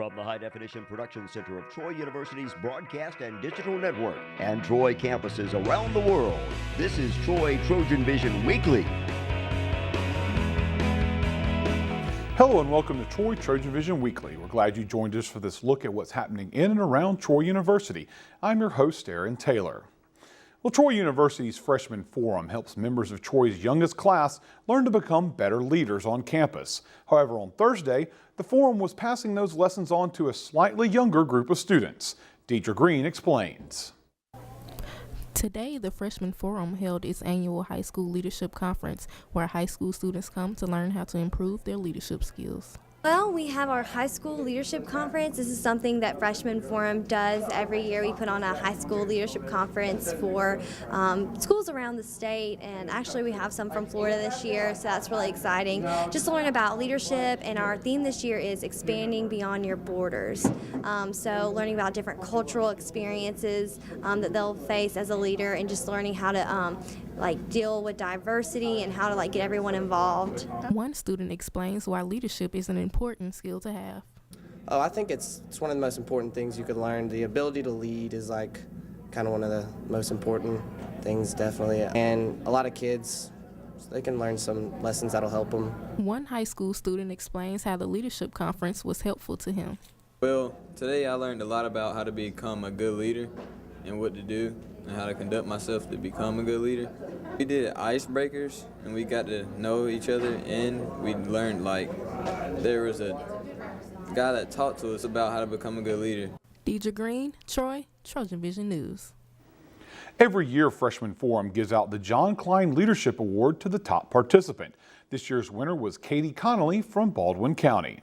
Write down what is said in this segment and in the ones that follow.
From the High Definition Production Center of Troy University's Broadcast and Digital Network and Troy campuses around the world, this is Troy TrojanVision Weekly. Hello and welcome to Troy TrojanVision Weekly. We're glad you joined us for this look at what's happening in and around Troy University. I'm your host, Aaron Taylor. Well, Troy University's Freshman Forum helps members of Troy's youngest class learn to become better leaders on campus. However, on Thursday, the forum was passing those lessons on to a slightly younger group of students. Deidre Green explains. Today, the Freshman Forum held its annual high school leadership conference, where high school students come to learn how to improve their leadership skills. Well, we have our high school leadership conference. This is something that Freshman Forum does every year. We put on a high school leadership conference for schools around the state, and actually we have some from Florida this year, so that's really exciting. Just to learn about leadership, and our theme this year is expanding beyond your borders. So learning about different cultural experiences that they'll face as a leader, and just learning how to deal with diversity and how to get everyone involved. One student explains why leadership is an important skill to have. Oh, I think it's one of the most important things you could learn. The ability to lead is kind of one of the most important things, definitely. And a lot of kids, they can learn some lessons that'll help them. One high school student explains how the leadership conference was helpful to him. Well, today I learned a lot about how to become a good leader and what to do and how to conduct myself to become a good leader. We did icebreakers and we got to know each other, and we learned there was a guy that talked to us about how to become a good leader. Deidre Green, Troy, TrojanVision News. Every year, Freshman Forum gives out the John Klein Leadership Award to the top participant. This year's winner was Katie Connolly from Baldwin County.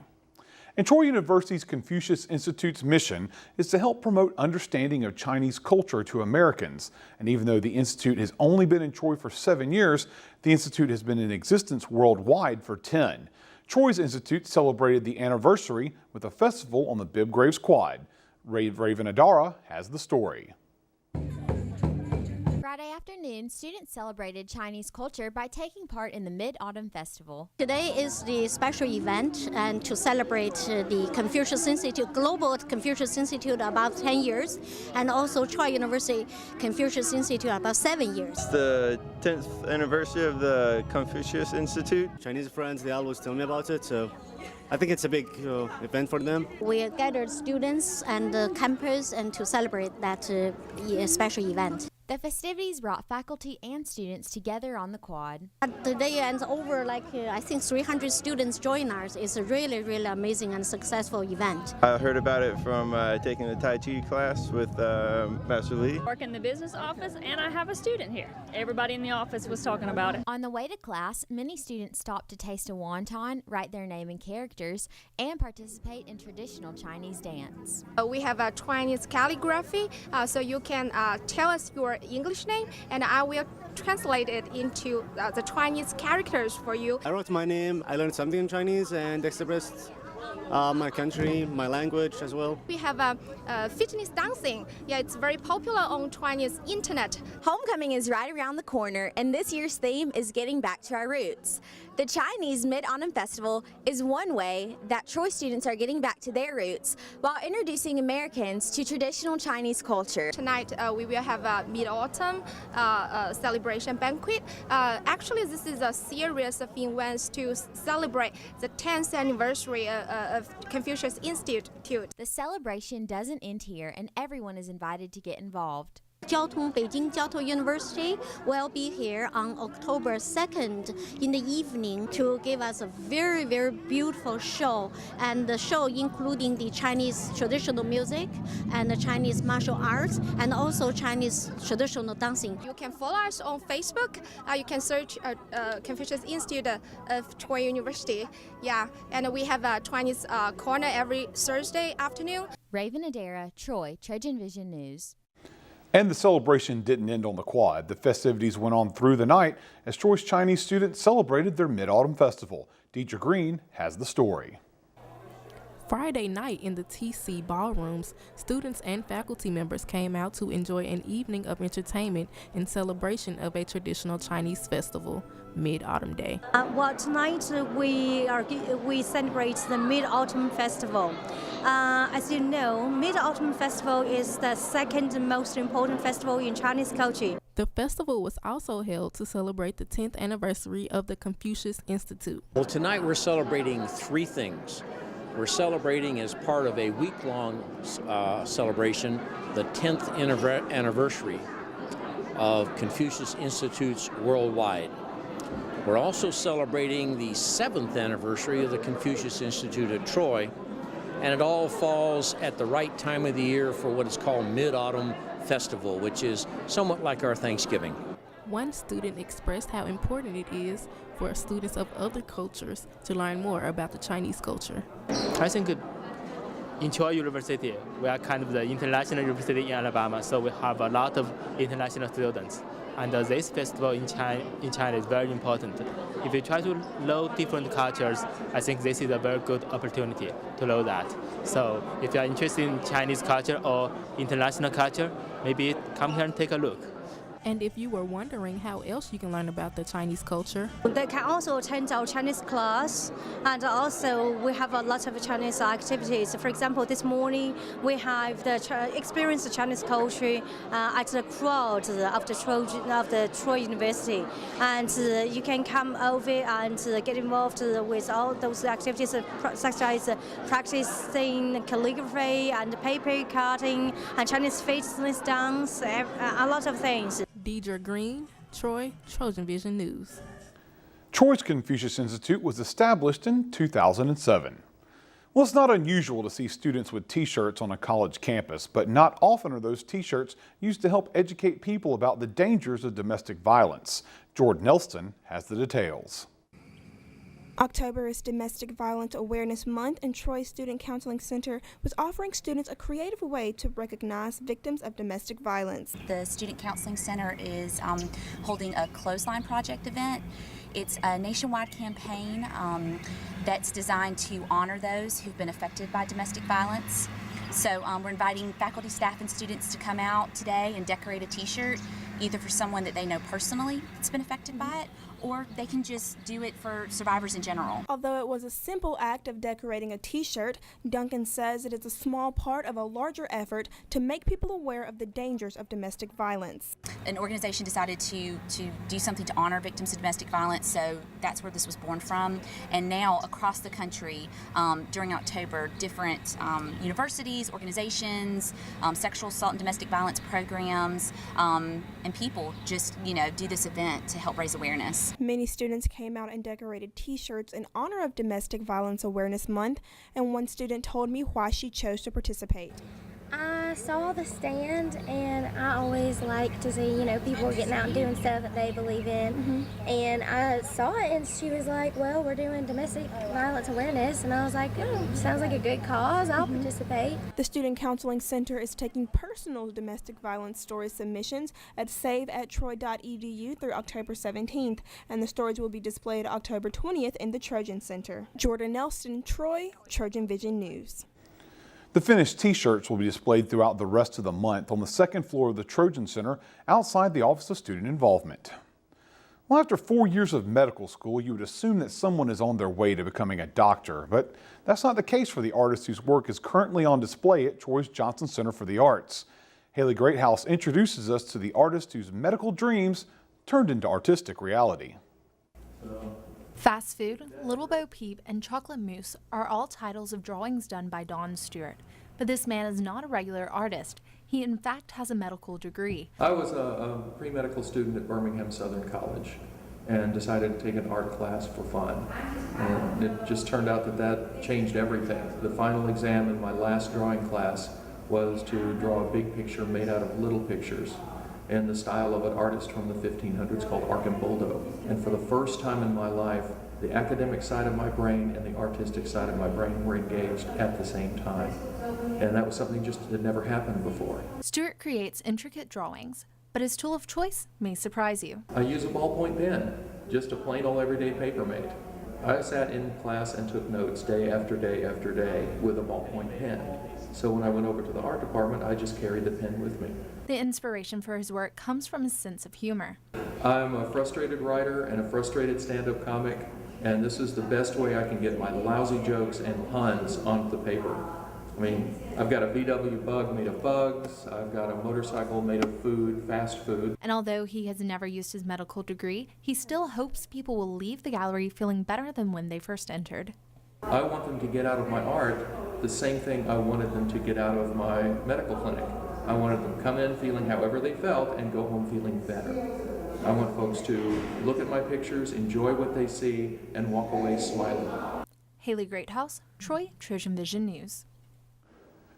And Troy University's Confucius Institute's mission is to help promote understanding of Chinese culture to Americans. And even though the Institute has only been in Troy for 7 years, the Institute has been in existence worldwide for 10. Troy's Institute celebrated the anniversary with a festival on the Bibb Graves Quad. Raven Adara has the story. Friday afternoon, students celebrated Chinese culture by taking part in the Mid-Autumn Festival. Today is the special event and to celebrate the Confucius Institute, Global Confucius Institute about 10 years, and also Troy University Confucius Institute about 7 years. It's the 10th anniversary of the Confucius Institute. Chinese friends, they always tell me about it, so I think it's a big event for them. We gathered students and the campus and to celebrate that special event. The festivities brought faculty and students together on the quad. Today, and over I think 300 students join us. It's a really, really amazing and successful event. I heard about it from taking the Tai Chi class with Master Lee. I work in the business office, and I have a student here. Everybody in the office was talking about it. On the way to class, many students stopped to taste a wonton, write their name and characters, and participate in traditional Chinese dance. We have a Chinese calligraphy, so you can tell us your English name, and I will translate it into the Chinese characters for you. I wrote my name, I learned something in Chinese, and expressed my country, my language as well. We have fitness dancing. Yeah, it's very popular on Chinese internet. Homecoming is right around the corner, and this year's theme is getting back to our roots. The Chinese Mid-Autumn Festival is one way that Troy students are getting back to their roots while introducing Americans to traditional Chinese culture. Tonight we will have a Mid-Autumn celebration banquet. Actually, this is a series of events to celebrate the 10th anniversary of Confucius Institute. The celebration doesn't end here, and everyone is invited to get involved. Beijing Jiao Tong University will be here on October 2nd in the evening to give us a very, very beautiful show, and the show including the Chinese traditional music and the Chinese martial arts and also Chinese traditional dancing. You can follow us on Facebook. You can search Confucius Institute of Troy University. Yeah, and we have a Chinese corner every Thursday afternoon. Raven Adara, Troy, TrojanVision News. And the celebration didn't end on the quad. The festivities went on through the night as Troy's Chinese students celebrated their Mid-Autumn Festival. Deidre Green has the story. Friday night in the TC ballrooms, students and faculty members came out to enjoy an evening of entertainment in celebration of a traditional Chinese festival, Mid-Autumn Day. Well, tonight we celebrate the Mid-Autumn Festival. As you know, Mid-Autumn Festival is the second most important festival in Chinese culture. The festival was also held to celebrate the 10th anniversary of the Confucius Institute. Well, tonight we're celebrating three things. We're celebrating as part of a week-long celebration the 10th anniversary of Confucius Institutes worldwide. We're also celebrating the 7th anniversary of the Confucius Institute at Troy, and it all falls at the right time of the year for what is called Mid-Autumn Festival, which is somewhat like our Thanksgiving. One student expressed how important it is for students of other cultures to learn more about the Chinese culture. I think in Troy University, we are kind of the international university in Alabama, so we have a lot of international students. And this festival in China is very important. If you try to learn different cultures, I think this is a very good opportunity to learn that. So if you are interested in Chinese culture or international culture, maybe come here and take a look. And if you were wondering how else you can learn about the Chinese culture, they can also attend our Chinese class, and also we have a lot of Chinese activities. For example, this morning we have experience the Chinese culture at the crowd of the Troy University, and you can come over and get involved with all those activities, such as practicing calligraphy and paper cutting and Chinese fitness dance, a lot of things. Deidre Green, Troy, TrojanVision News. Troy's Confucius Institute was established in 2007. Well, it's not unusual to see students with t-shirts on a college campus, but not often are those t-shirts used to help educate people about the dangers of domestic violence. Jordan Elston has the details. October is Domestic Violence Awareness Month, and Troy Student Counseling Center was offering students a creative way to recognize victims of domestic violence. The Student Counseling Center is holding a clothesline project event. It's a nationwide campaign that's designed to honor those who've been affected by domestic violence. So we're inviting faculty, staff, and students to come out today and decorate a t-shirt, either for someone that they know personally that's been affected by it, or they can just do it for survivors in general. Although it was a simple act of decorating a t-shirt, Duncan says it is a small part of a larger effort to make people aware of the dangers of domestic violence. An organization decided to do something to honor victims of domestic violence, so that's where this was born from. And now across the country, during October, different universities, organizations, sexual assault and domestic violence programs, and people just, do this event to help raise awareness. Many students came out and decorated t-shirts in honor of Domestic Violence Awareness Month, and one student told me why she chose to participate. I saw the stand, and I always like to see, people getting out and doing stuff that they believe in. And I saw it, and she was like, well, we're doing domestic violence awareness. And I was like, oh, sounds like a good cause. I'll participate. The Student Counseling Center is taking personal domestic violence story submissions at save@troy.edu through October 17th, and the stories will be displayed October 20th in the Trojan Center. Jordan Nelson, Troy, TrojanVision News. The finished t-shirts will be displayed throughout the rest of the month on the second floor of the Trojan Center outside the Office of Student Involvement. Well, after 4 years of medical school, you would assume that someone is on their way to becoming a doctor, but that's not the case for the artist whose work is currently on display at Troy's Johnson Center for the Arts. Haley Greathouse introduces us to the artist whose medical dreams turned into artistic reality. Fast Food, Little Bo Peep, and Chocolate Mousse are all titles of drawings done by Don Stewart. But this man is not a regular artist. He in fact has a medical degree. I was a pre-medical student at Birmingham Southern College and decided to take an art class for fun. And it just turned out that changed everything. The final exam in my last drawing class was to draw a big picture made out of little pictures in the style of an artist from the 1500s called Arcimboldo. And for the first time in my life, the academic side of my brain and the artistic side of my brain were engaged at the same time. And that was something just that never happened before. Stewart creates intricate drawings, but his tool of choice may surprise you. I use a ballpoint pen, just a plain old everyday paper mate. I sat in class and took notes day after day after day with a ballpoint pen. So when I went over to the art department, I just carried the pen with me. The inspiration for his work comes from his sense of humor. I'm a frustrated writer and a frustrated stand-up comic, and this is the best way I can get my lousy jokes and puns onto the paper. I mean, I've got a VW Bug made of bugs, I've got a motorcycle made of food, fast food. And although he has never used his medical degree, he still hopes people will leave the gallery feeling better than when they first entered. I want them to get out of my art the same thing I wanted them to get out of my medical clinic. I wanted them to come in feeling however they felt and go home feeling better. I want folks to look at my pictures, enjoy what they see, and walk away smiling. Haley Greathouse, Troy, Trojan Vision News.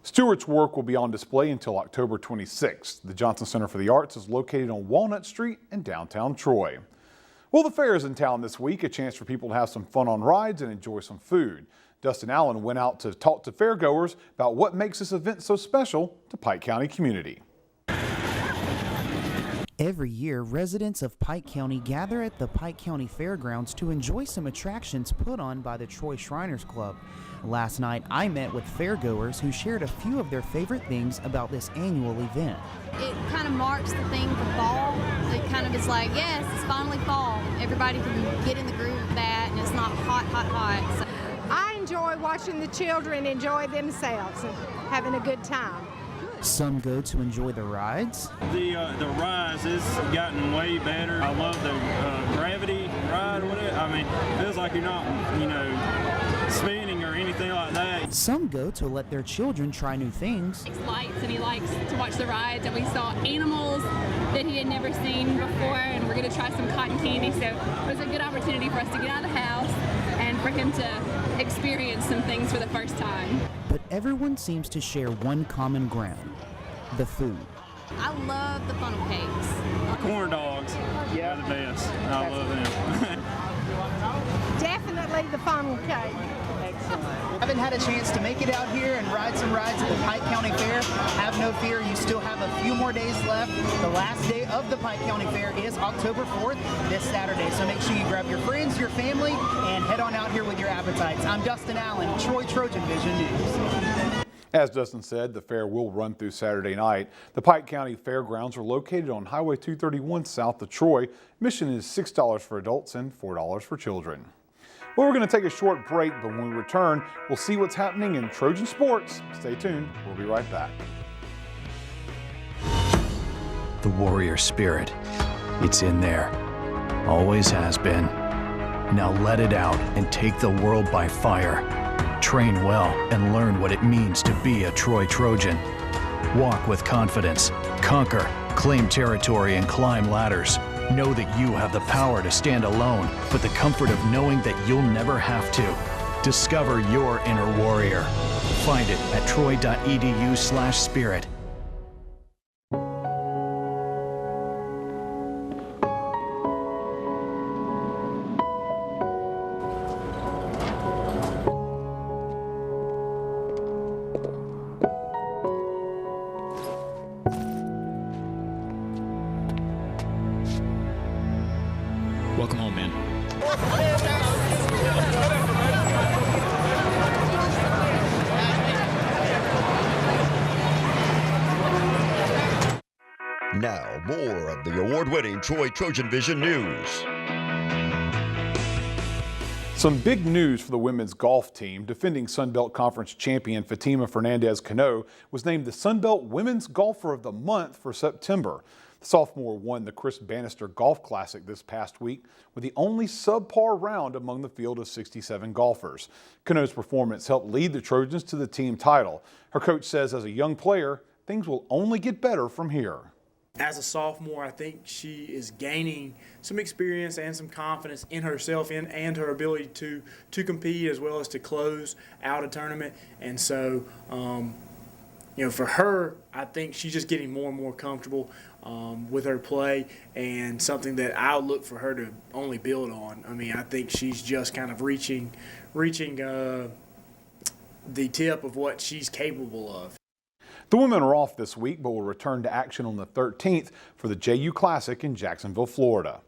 Stewart's work will be on display until October 26th. The Johnson Center for the Arts is located on Walnut Street in downtown Troy. Well, the fair is in town this week, a chance for people to have some fun on rides and enjoy some food. Dustin Allen went out to talk to fairgoers about what makes this event so special to Pike County community. Every year, residents of Pike County gather at the Pike County Fairgrounds to enjoy some attractions put on by the Troy Shriners Club. Last night, I met with fairgoers who shared a few of their favorite things about this annual event. It kind of marks the thing for fall. It kind of is like, yes, it's finally fall. Everybody can get in the groove of that, and it's not hot, hot, hot. So I enjoy watching the children enjoy themselves and having a good time. Some go to enjoy the rides. The rides has gotten way better. I love the gravity ride with it. I mean, it feels like you're not, spinning or anything like that. Some go to let their children try new things. He likes and he likes to watch the rides, and we saw animals that he had never seen before, and we're going to try some cotton candy. So it was a good opportunity for us to get out of the house and for him to experience some things for the first time. But everyone seems to share one common ground: the food. I love the funnel cakes. Corn dogs, yeah, the best. I love them. Definitely the funnel cake. I haven't had a chance to make it out here and ride some rides at the Pike County Fair. Have no fear, you still have a few more days left. The last day of the Pike County Fair is October 4th, this Saturday. So make sure you grab your friends, your family, and head on out here with your appetites. I'm Dustin Allen, Troy Trojan Vision News. As Dustin said, the fair will run through Saturday night. The Pike County Fairgrounds are located on Highway 231 south of Troy. Admission is $6 for adults and $4 for children. Well, we're going to take a short break, but when we return, we'll see what's happening in Trojan sports. Stay tuned. We'll be right back. The warrior spirit, it's in there. Always has been. Now let it out and take the world by fire. Train well and learn what it means to be a Troy Trojan. Walk with confidence, conquer, claim territory, and climb ladders. Know that you have the power to stand alone, but the comfort of knowing that you'll never have to. Discover your inner warrior. Find it at troy.edu/spirit. Welcome home, man. Now, more of the award-winning Troy Trojan Vision News. Some big news for the women's golf team. Defending Sun Belt Conference champion Fatima Fernandez-Cano was named the Sun Belt Women's Golfer of the Month for September. The sophomore won the Chris Bannister Golf Classic this past week with the only subpar round among the field of 67 golfers. Cano's performance helped lead the Trojans to the team title. Her coach says as a young player, things will only get better from here. As a sophomore, I think she is gaining some experience and some confidence in herself and her ability to compete as well as to close out a tournament. And so, for her, I think she's just getting more and more comfortable with her play, and something that I'll look for her to only build on. I mean, I think she's just kind of reaching the tip of what she's capable of. The women are off this week, but will return to action on the 13th for the JU Classic in Jacksonville, Florida.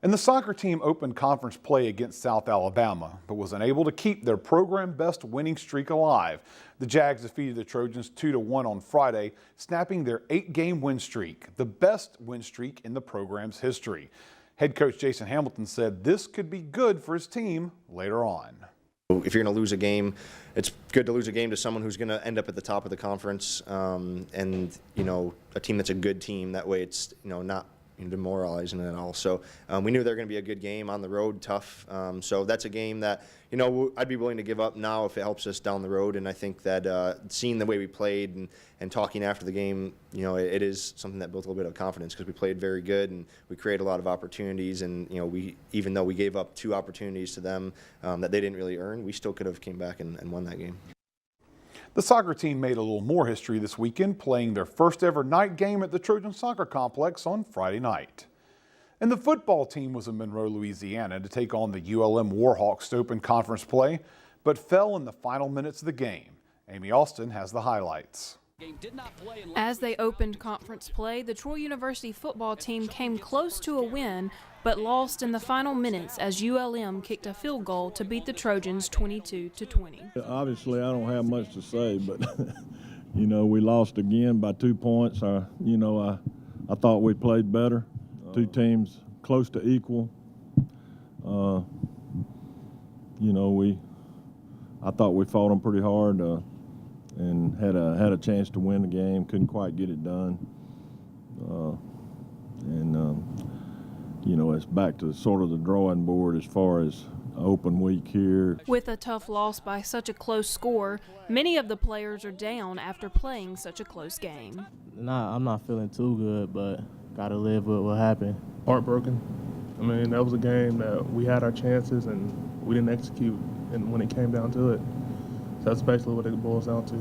And the soccer team opened conference play against South Alabama, but was unable to keep their program best winning streak alive. The Jags defeated the Trojans 2-1 on Friday, snapping their 8-game win streak, the best win streak in the program's history. Head coach Jason Hamilton said this could be good for his team later on. If you're going to lose a game, it's good to lose a game to someone who's going to end up at the top of the conference, and a team that's a good team. That way, it's not demoralizing at all. So we knew they were going to be a good game on the road, tough. So that's a game that I'd be willing to give up now if it helps us down the road. And I think that seeing the way we played and talking after the game, it is something that built a little bit of confidence because we played very good and we created a lot of opportunities. And even though we gave up 2 opportunities to them that they didn't really earn, we still could have came back and won that game. The soccer team made a little more history this weekend, playing their first ever night game at the Trojan Soccer Complex on Friday night. And the football team was in Monroe, Louisiana to take on the ULM Warhawks to open conference play, but fell in the final minutes of the game. Amy Austin has the highlights. As they opened conference play, the Troy University football team came close to a win, but lost in the final minutes as ULM kicked a field goal to beat the Trojans 22-20. Obviously, I don't have much to say, but we lost again by 2 points. I thought we played better. 2 teams close to equal. I thought we fought them pretty hard and had a chance to win the game. Couldn't quite get it done. It's back to sort of the drawing board as far as open week here. With a tough loss by such a close score, many of the players are down after playing such a close game. I'm not feeling too good, but got to live with what happened. Heartbroken. I mean, that was a game that we had our chances and we didn't execute, and when it came down to it. So that's basically what it boils down to.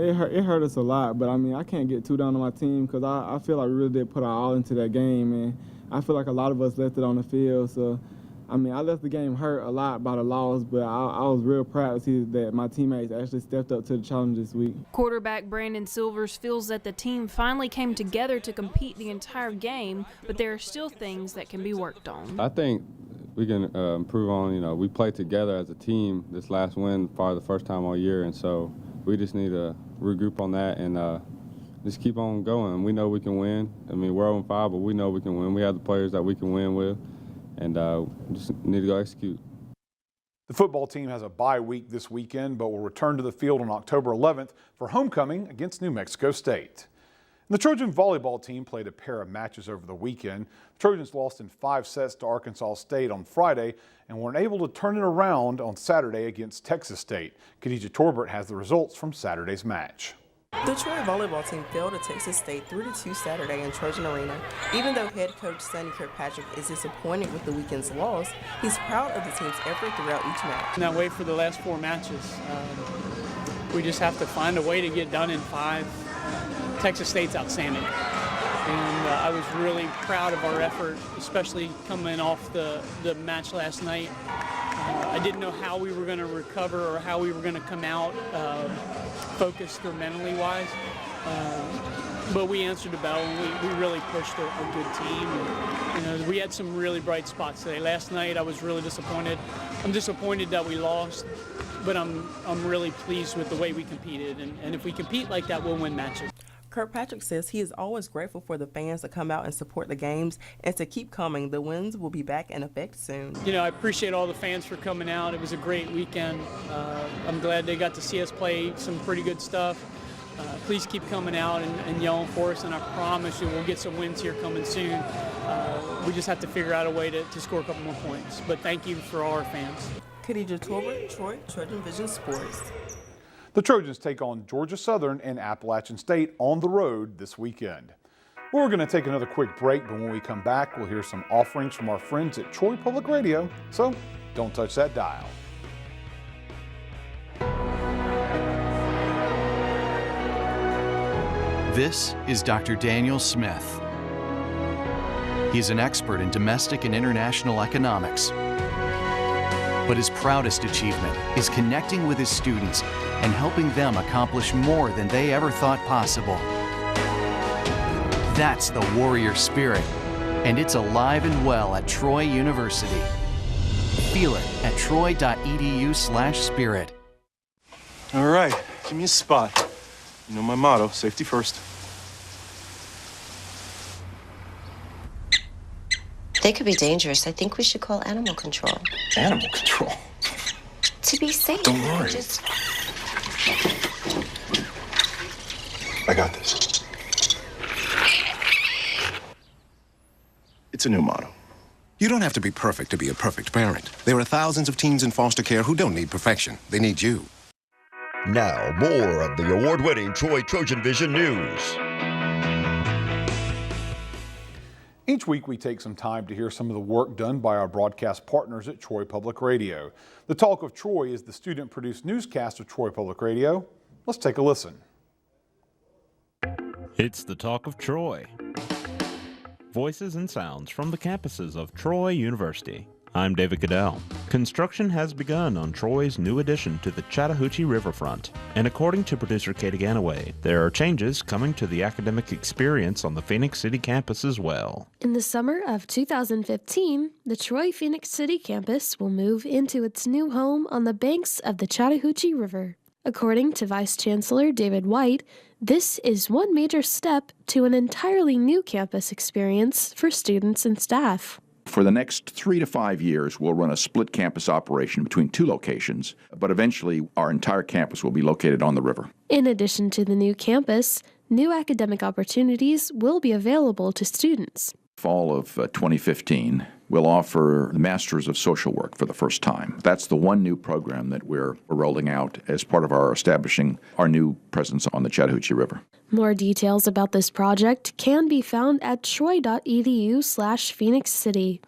It hurt us a lot, but I can't get too down on my team because I feel like we really did put our all into that game, and I feel like a lot of us left it on the field. So, I left the game hurt a lot by the loss, but I was real proud to see that my teammates actually stepped up to the challenge this week. Quarterback Brandon Silvers feels that the team finally came together to compete the entire game, but there are still things that can be worked on. I think we can improve on, we played together as a team this last win, probably the first time all year, and so we just need to regroup on that and just keep on going. We know we can win. We're 0-5, but we know we can win. We have the players that we can win with, and we just need to go execute. The football team has a bye week this weekend, but will return to the field on October 11th for homecoming against New Mexico State. And the Trojan volleyball team played a pair of matches over the weekend. The Trojans lost in 5 sets to Arkansas State on Friday and were unable to turn it around on Saturday against Texas State. Khadijah Torbert has the results from Saturday's match. The Troy volleyball team fell to Texas State 3-2 Saturday in Trojan Arena. Even though head coach Sonny Kirkpatrick is disappointed with the weekend's loss, he's proud of the team's effort throughout each match. Now wait for the last 4 matches. We just have to find a way to get done in 5. Texas State's outstanding, and I was really proud of our effort, especially coming off the match last night. I didn't know how we were going to recover or how we were going to come out focused or mentally wise, but we answered the bell and we really pushed a good team. And, we had some really bright spots today. Last night I was really disappointed. I'm disappointed that we lost, but I'm really pleased with the way we competed, and if we compete like that, we'll win matches. Kirkpatrick says he is always grateful for the fans to come out and support the games and to keep coming. The wins will be back in effect soon. I appreciate all the fans for coming out. It was a great weekend. I'm glad they got to see us play some pretty good stuff. Please keep coming out and yelling for us, and I promise you we'll get some wins here coming soon. We just have to figure out a way to score a couple more points. But thank you for all our fans. Khadijah Torbert, Troy, TrojanVision Sports. The Trojans take on Georgia Southern and Appalachian State on the road this weekend. We're going to take another quick break, but when we come back, we'll hear some offerings from our friends at Troy Public Radio, so don't touch that dial. This is Dr. Daniel Smith. He's an expert in domestic and international economics. But his proudest achievement is connecting with his students and helping them accomplish more than they ever thought possible. That's the warrior spirit, and it's alive and well at Troy University. Feel it at troy.edu/spirit. All right, give me a spot. You know my motto, safety first. They could be dangerous. I think we should call animal control. Animal control? To be safe. Don't worry. Just... I got this. It's a new motto. You don't have to be perfect to be a perfect parent. There are thousands of teens in foster care who don't need perfection. They need you. Now, more of the award-winning Troy TrojanVision News. Each week we take some time to hear some of the work done by our broadcast partners at Troy Public Radio. The Talk of Troy is the student-produced newscast of Troy Public Radio. Let's take a listen. It's the Talk of Troy. Voices and sounds from the campuses of Troy University. I'm David Goodell. Construction has begun on Troy's new addition to the Chattahoochee Riverfront, and according to producer Katie Ganaway, there are changes coming to the academic experience on the Phoenix City campus as well. In the summer of 2015, the Troy Phoenix City campus will move into its new home on the banks of the Chattahoochee River. According to Vice Chancellor David White, this is one major step to an entirely new campus experience for students and staff. For the next 3 to 5 years, we'll run a split campus operation between 2 locations, but eventually our entire campus will be located on the river. In addition to the new campus, new academic opportunities will be available to students. Fall of 2015, we'll offer the Masters of Social Work for the first time. That's the one new program that we're rolling out as part of our establishing our new presence on the Chattahoochee River. More details about this project can be found at troy.edu/Phoenix City.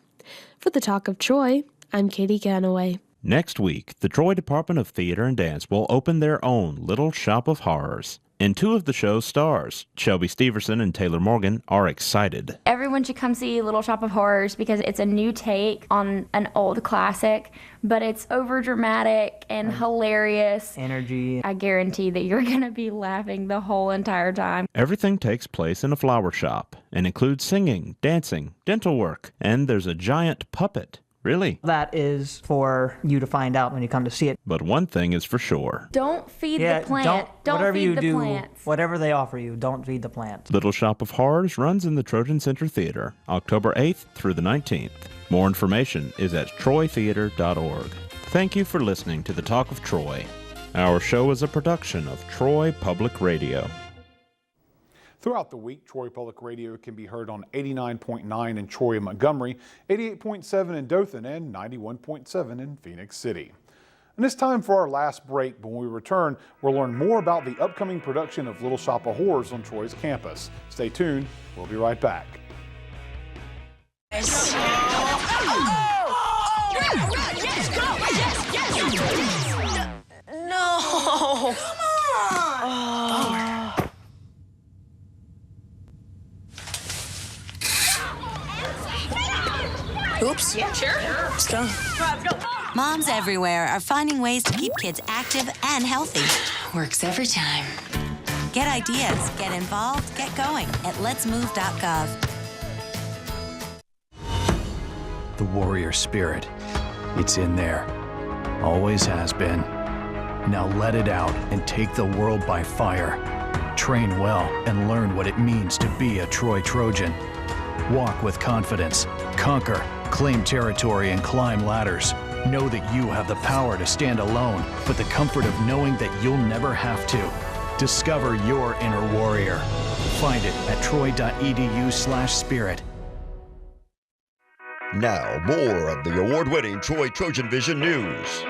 For the Talk of Troy, I'm Katie Ganaway. Next week, the Troy Department of Theater and Dance will open their own Little Shop of Horrors. And 2 of the show's stars, Shelby Steverson and Taylor Morgan, are excited. Everyone should come see Little Shop of Horrors because it's a new take on an old classic, but it's over-dramatic and hilarious. Energy. I guarantee that you're going to be laughing the whole entire time. Everything takes place in a flower shop and includes singing, dancing, dental work, and there's a giant puppet. Really? That is for you to find out when you come to see it. But one thing is for sure. Don't feed the plant. Don't feed the plants. Whatever they offer you, don't feed the plant. Little Shop of Horrors runs in the Trojan Center Theater, October 8th through the 19th. More information is at troytheater.org. Thank you for listening to the Talk of Troy. Our show is a production of Troy Public Radio. Throughout the week, Troy Public Radio can be heard on 89.9 in Troy and Montgomery, 88.7 in Dothan, and 91.7 in Phoenix City. And it's time for our last break, but when we return, we'll learn more about the upcoming production of Little Shop of Horrors on Troy's campus. Stay tuned, we'll be right back. Yes. No! Come on! Oops. Yeah, sure. Let's go. Let's go. Moms everywhere are finding ways to keep kids active and healthy. Works every time. Get ideas, get involved, get going at letsmove.gov. The warrior spirit, it's in there. Always has been. Now let it out and take the world by fire. Train well and learn what it means to be a Troy Trojan. Walk with confidence, conquer, claim territory, and climb ladders. Know that you have the power to stand alone, but the comfort of knowing that you'll never have to. Discover your inner warrior. Find it at troy.edu/spirit. Now, more of the award-winning Troy TrojanVision News.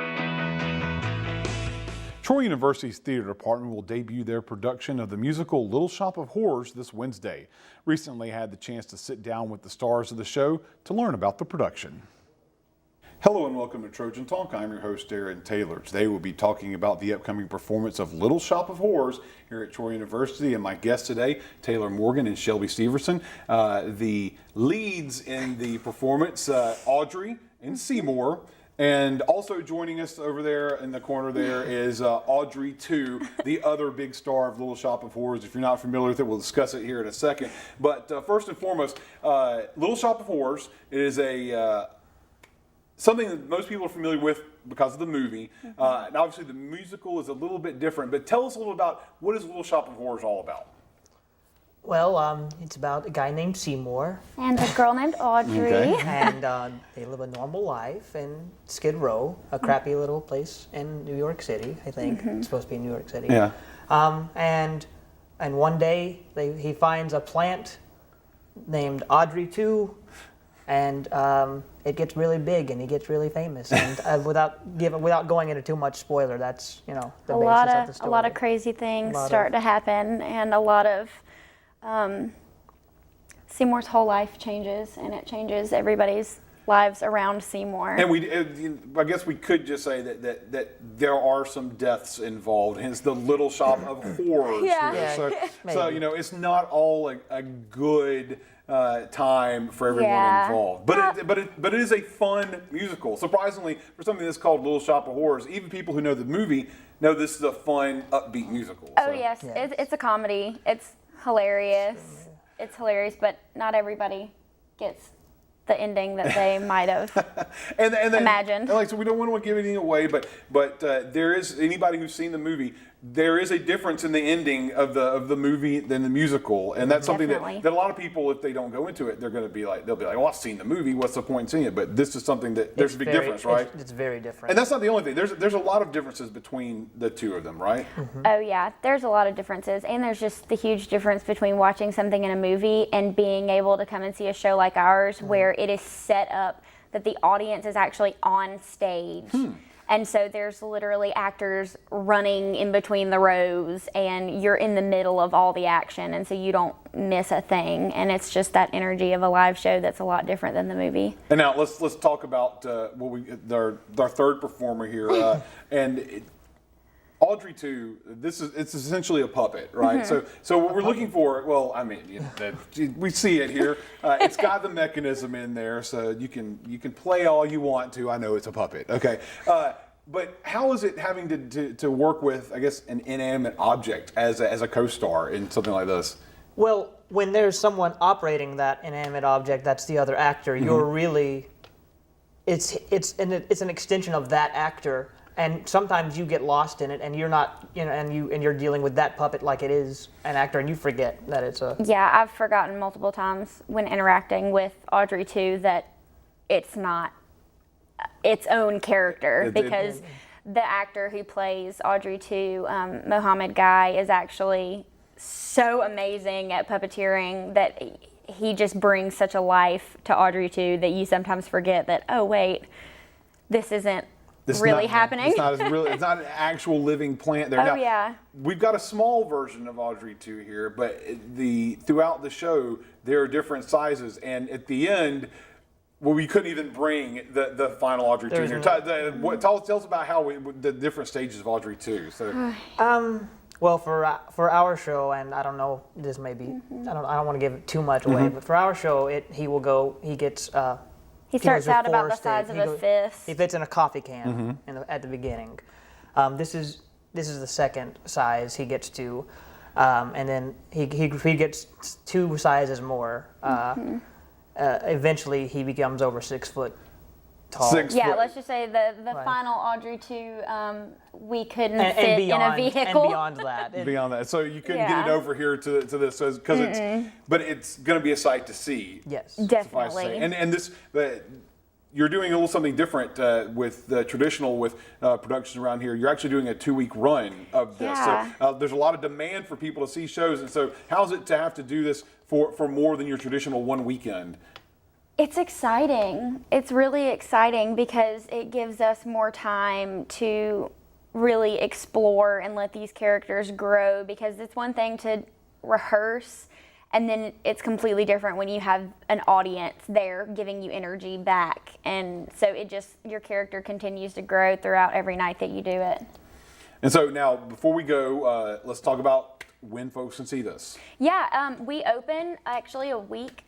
Troy University's theater department will debut their production of the musical Little Shop of Horrors this Wednesday. Recently had the chance to sit down with the stars of the show to learn about the production. Hello and welcome to Trojan Talk. I'm your host, Darren Taylor. Today we'll be talking about the upcoming performance of Little Shop of Horrors here at Troy University. And my guests today, Taylor Morgan and Shelby Steverson. The leads in the performance, Audrey and Seymour. And also joining us over there in the corner there is Audrey 2, the other big star of Little Shop of Horrors. If you're not familiar with it, we'll discuss it here in a second. But first and foremost, Little Shop of Horrors is something that most people are familiar with because of the movie. And obviously the musical is a little bit different. But tell us a little about what is Little Shop of Horrors all about? Well, it's about a guy named Seymour. And a girl named Audrey. Okay. And they live a normal life in Skid Row, a crappy little place in New York City, I think. It's supposed to be in New York City. Yeah. And one day he finds a plant named Audrey 2, and it gets really big and he gets really famous. And without going into too much spoiler, that's the basis of the story. A lot of crazy things start to happen, and a lot of Seymour's whole life changes, and it changes everybody's lives around Seymour. And I guess we could just say that there are some deaths involved. Hence the Little Shop of Horrors. Yeah. Here. Yeah, So it's not all a good time for everyone involved. But it is a fun musical. Surprisingly, for something that's called Little Shop of Horrors, even people who know the movie know this is a fun, upbeat musical. Oh yes, it's a comedy. It's hilarious. It's hilarious, but not everybody gets the ending that they might have imagined. And so we don't want to give anything away, but there is, anybody who's seen the movie, there is a difference in the ending of the movie than the musical, and that's something that a lot of people, if they don't go into it, they'll be like, "Well, I've seen the movie. What's the point in seeing it?" But this is something that there's a big difference, right? It's very different. And that's not the only thing. There's a lot of differences between the two of them, right? Oh yeah, there's a lot of differences, and there's just the huge difference between watching something in a movie and being able to come and see a show like ours, where it is set up that the audience is actually on stage. And so there's literally actors running in between the rows, and you're in the middle of all the action, and so you don't miss a thing. And it's just that energy of a live show that's a lot different than the movie. And now let's talk about our third performer here, Audrey 2. It's essentially a puppet, right? So what we're looking for, well, I mean, we see it here. It's got the mechanism in there, so you can play all you want to. I know it's a puppet, okay. But how is it having to work with, I guess, an inanimate object as a co-star in something like this? Well, when there's someone operating that inanimate object, that's the other actor. You're really, it's an extension of that actor. And sometimes you get lost in it, and you're not, and you're dealing with that puppet like it is an actor, and you forget that it's a. Yeah, I've forgotten multiple times when interacting with Audrey 2 that it's not its own character, because the actor who plays Audrey 2, Mohammed Guy, is actually so amazing at puppeteering that he just brings such a life to Audrey 2 that you sometimes forget that, oh wait, this isn't really happening. It's not an actual living plant there. Oh, now, yeah. We've got a small version of Audrey 2 here, but throughout the show there are different sizes, and at the end, we couldn't even bring the final Audrey 2 here. Tell us about how the different stages of Audrey 2. So. Well, for our show, and I don't know, this may be, I don't want to give too much away, but for our show, he gets. He starts out about the size of a fist. He fits in a coffee can at the beginning. This is the second size he gets to, and then he gets 2 sizes more. Eventually, he becomes over 6 foot tall. Let's just say the final Audrey 2, we couldn't fit in a vehicle. And beyond that. Beyond that. So you couldn't get it over here to this, but it's going to be a sight to see. Yes. Definitely. And this, you're doing a little something different with the traditional productions around here. You're actually doing a 2-week run of this. Yeah. So there's a lot of demand for people to see shows. And so how's it to have to do this for more than your traditional one weekend? It's exciting. It's really exciting because it gives us more time to really explore and let these characters grow, because it's one thing to rehearse, and then it's completely different when you have an audience there giving you energy back. And so your character continues to grow throughout every night that you do it. And so now, before we go, let's talk about when folks can see this. Yeah, we open actually a week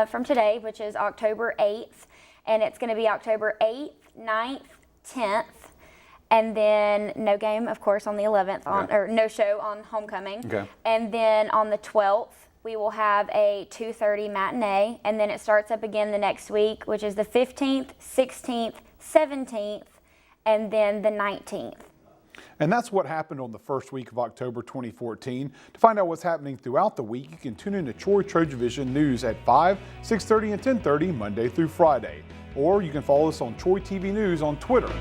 from today, which is October 8th, and it's going to be October 8th, 9th, 10th. And then no game, of course, on the 11th, or no show on homecoming. Okay. And then on the 12th, we will have a 2:30 matinee, and then it starts up again the next week, which is the 15th, 16th, 17th, and then the 19th. And that's what happened on the first week of October 2014. To find out what's happening throughout the week, you can tune in to Troy TrojanVision News at 5, 6:30, and 10:30 Monday through Friday. Or you can follow us on Troy TV News on Twitter.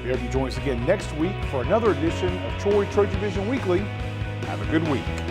We hope you join us again next week for another edition of Troy TrojanVision Weekly. Have a good week.